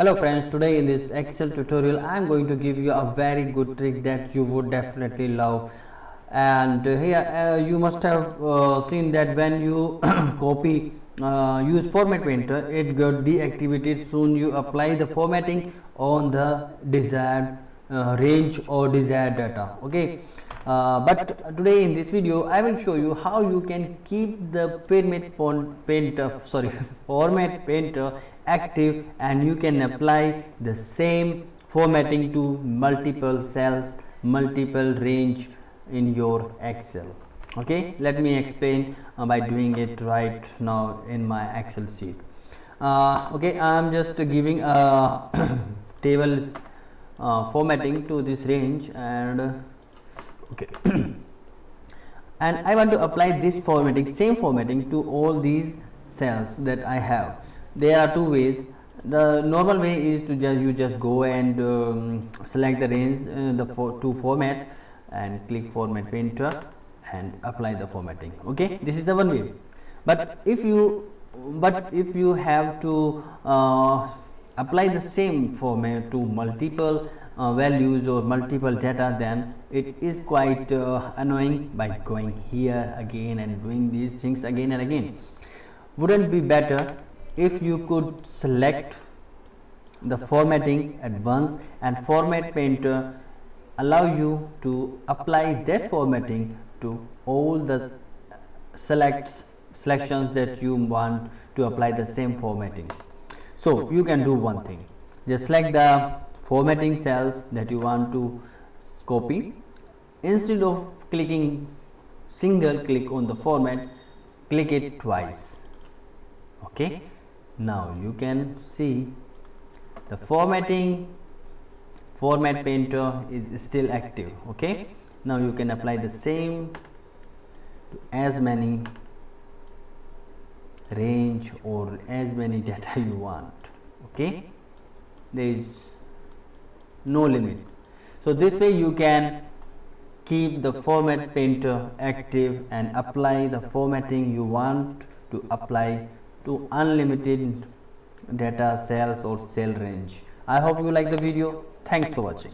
Hello friends, today in this Excel tutorial I am going to give you a very good trick that you would definitely love. And here you must have seen that when you copy use format painter, it got deactivated soon you apply the formatting on the desired range or desired data. Okay, but today in this video I will show you how you can keep the format painter active, and you can apply the same formatting to multiple cells, multiple range in your Excel. Okay, let me explain by doing it right now in my Excel sheet. Okay, I am just giving a table formatting to this range, and okay and I want to apply this same formatting to all these cells that I have. There are two ways. The normal way is to just go and select the range to format and click format painter and apply the formatting. Okay, this is the one way. But if you have to apply the same format to multiple values or multiple data, then it is quite annoying by going here again and doing these things again and again. Wouldn't be better if you could select the formatting at once, and format painter allow you to apply that formatting to all the selections that you want to apply the same formattings. So you can do one thing: just select the formatting cells that you want to copy. Instead of clicking single click on the format, click it twice. Okay, now you can see the format painter is still active. Okay, now you can apply the same to as many range or as many data you want. Okay, there is no limit. So this way you can keep the format painter active and apply the formatting you want to apply to unlimited data cells or cell range. I hope you like the video. Thanks for watching.